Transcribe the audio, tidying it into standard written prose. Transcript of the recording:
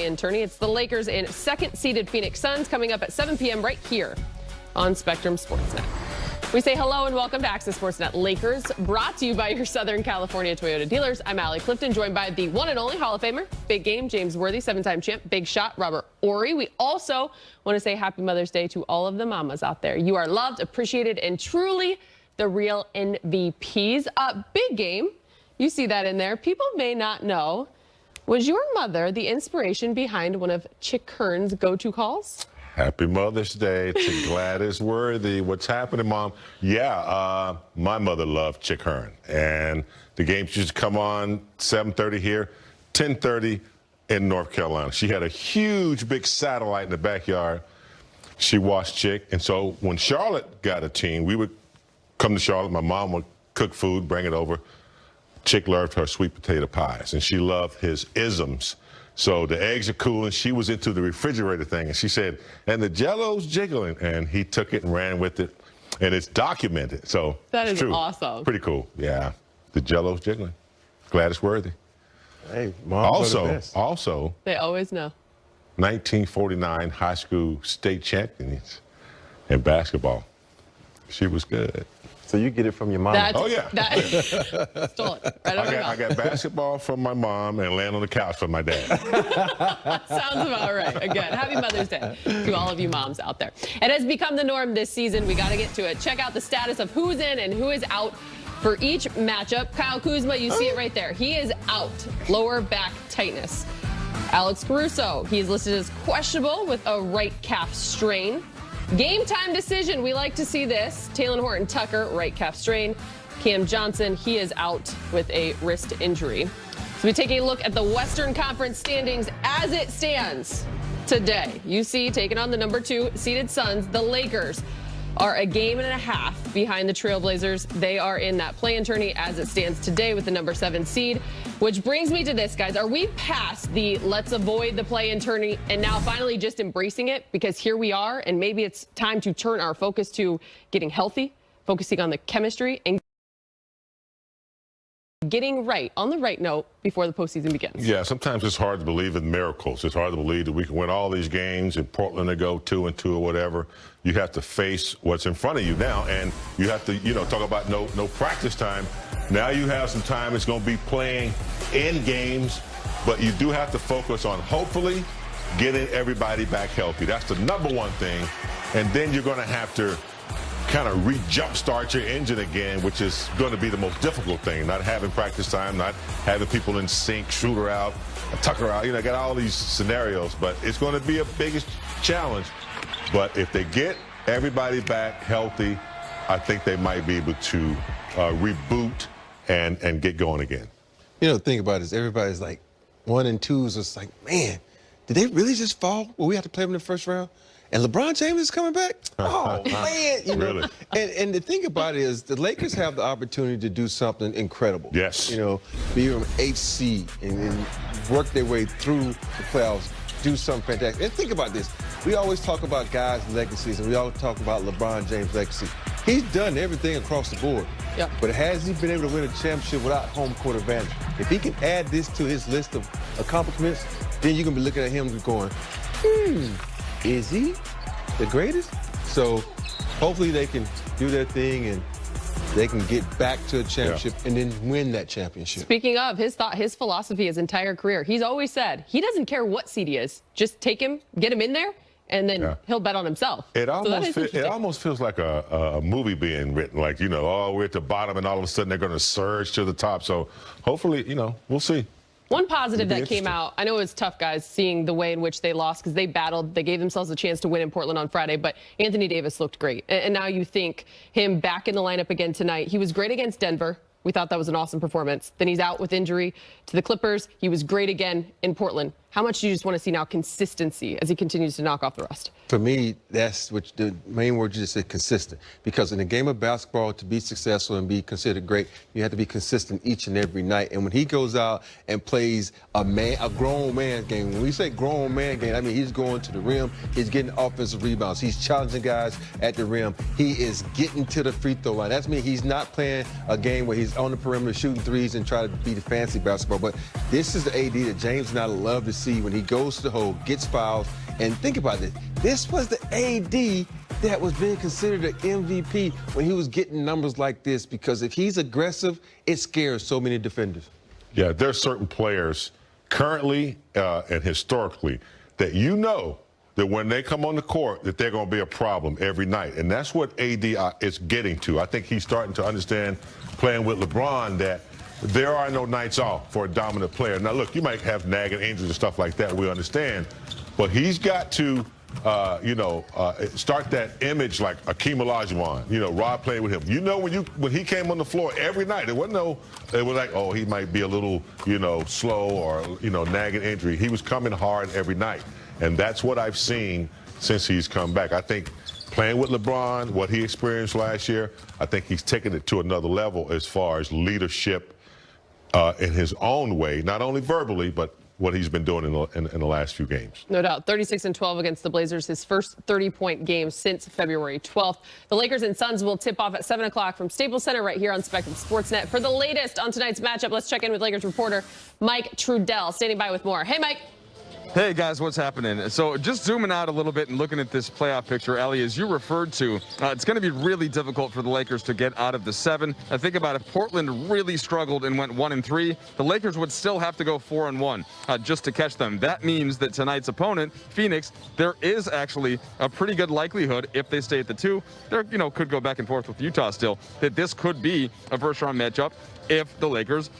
And tourney, it's the Lakers and second-seeded Phoenix Suns coming up at 7 p.m. right here on Spectrum Sportsnet. We say hello and welcome to Access Sportsnet Lakers, brought to you by your Southern California Toyota dealers. I'm Allie Clifton, joined by the one and only Hall of Famer, Big Game, James Worthy, 7-time champ, Big Shot, Robert Ory. We also want to say Happy Mother's Day to all of the mamas out there. You are loved, appreciated, and truly the real MVPs. Big Game, you see that in there. People may not know. Was your mother the inspiration behind one of Chick Hearn's go-to calls? Happy Mother's Day to Gladys Worthy. What's happening, Mom? Yeah, my mother loved Chick Hearn. And the games used to come on 7:30 here, 10:30 in North Carolina. She had a huge, big satellite in the backyard. She watched Chick. And so when Charlotte got a team, we would come to Charlotte. My mom would cook food, bring it over. Chick loved her sweet potato pies, and she loved his isms. So the eggs are cooling. She was into the refrigerator thing, and she said, and the Jell-O's jiggling. And he took it and ran with it, and it's documented. So that is true. Awesome. Pretty cool. Yeah, the Jell-O's jiggling. Gladys Worthy. Hey, Mom, also, they always know. 1949 high school state champions in basketball. She was good. So you get it from your mom? Oh, yeah. Stole it. Right I got basketball from my mom and land on the couch from my dad. Sounds about right. Again, happy Mother's Day to all of you moms out there. It has become the norm this season. We got to get to it. Check out the status of who's in and who is out for each matchup. Kyle Kuzma, you see it right there. He is out. Lower back tightness. Alex Caruso, he's listed as questionable with a right calf strain. Game time decision. We like to see this. Talen Horton-Tucker, right calf strain. Cam Johnson, he is out with a wrist injury. So we take a look at the Western Conference standings as it stands today. You see, taking on the number 2 seeded Suns, the Lakers are a game and a half behind the Trailblazers. They are in that play-in tourney as it stands today with the number 7 seed. Which brings me to this, guys. Are we past the let's avoid the play-in tourney and now finally just embracing it? Because here we are, and maybe it's time to turn our focus to getting healthy, focusing on the chemistry, and getting right, on the right note, before the postseason begins. Yeah, sometimes it's hard to believe in miracles. It's hard to believe that we can win all these games in Portland to go 2-2 or whatever. You have to face what's in front of you now, and you have to, talk about no practice time. Now you have some time. It's going to be playing in games, but you do have to focus on hopefully getting everybody back healthy. That's the number one thing, and then you're going to have to kind of re-jumpstart your engine again, which is going to be the most difficult thing. Not having practice time, not having people in sync, Schroeder out, Tucker out. Got all these scenarios, but it's going to be a biggest challenge. But if they get everybody back healthy, I think they might be able to reboot and get going again. The thing about it is everybody's like 1 and 2s. It's like, man, did they really just fall? Well, we have to play them in the first round. And LeBron James is coming back? Oh, man. Really? And the thing about it is the Lakers have the opportunity to do something incredible. Yes. Be an HC and work their way through the playoffs, do something fantastic. And think about this. We always talk about guys' legacies, and we always talk about LeBron James' legacy. He's done everything across the board. Yep. But has he been able to win a championship without home court advantage? If he can add this to his list of accomplishments, then you can be looking at him going, is he the greatest? So hopefully they can do their thing and they can get back to a championship and then win that championship. Speaking of, his philosophy his entire career, he's always said he doesn't care what seed he is. Just take him, get him in there, and then he'll bet on himself. It almost feels like a movie being written, like, we're at the bottom and all of a sudden they're going to surge to the top. So hopefully, we'll see. One positive that came out, I know it was tough, guys, seeing the way in which they lost because they battled. They gave themselves a chance to win in Portland on Friday, but Anthony Davis looked great. And now you think him back in the lineup again tonight. He was great against Denver. We thought that was an awesome performance. Then he's out with injury to the Clippers. He was great again in Portland. How much do you just want to see now consistency as he continues to knock off the rust? For me, that's what the main word you just said, consistent. Because in a game of basketball, to be successful and be considered great, you have to be consistent each and every night. And when he goes out and plays a grown man game, when we say grown man game, I mean he's going to the rim, he's getting offensive rebounds, he's challenging guys at the rim, he is getting to the free throw line. That's mean he's not playing a game where he's on the perimeter shooting threes and trying to be the fancy basketball. But this is the AD that James and I love to see. see when he goes to the hole, gets fouls, and think about it. This was the AD that was being considered an MVP when he was getting numbers like this, because if he's aggressive, it scares so many defenders. Yeah, there's certain players currently and historically that you know that when they come on the court that they're going to be a problem every night. And that's what AD is getting to. I think he's starting to understand, playing with LeBron, that there are no nights off for a dominant player. Now, look, you might have nagging injuries and stuff like that. We understand. But he's got to start that image like Akeem Olajuwon, Rob playing with him. When he came on the floor every night, it was like, oh, he might be a little, slow or, nagging injury. He was coming hard every night. And that's what I've seen since he's come back. I think playing with LeBron, what he experienced last year, I think he's taken it to another level as far as leadership in his own way, not only verbally, but what he's been doing in the last few games. No doubt. 36-12 against the Blazers, his first 30-point game since February 12th. The Lakers and Suns will tip off at 7 o'clock from Staples Center right here on Spectrum Sportsnet. For the latest on tonight's matchup, let's check in with Lakers reporter Mike Trudell, standing by with more. Hey, Mike. Hey guys, what's happening? So just zooming out a little bit and looking at this playoff picture, Ellie, as you referred to, it's going to be really difficult for the Lakers to get out of the 7. I think about if Portland really struggled and went 1-3, the Lakers would still have to go 4-1 just to catch them. That means that tonight's opponent, Phoenix, there is actually a pretty good likelihood, if they stay at the 2, there could go back and forth with Utah still, that this could be a first-round matchup if the Lakers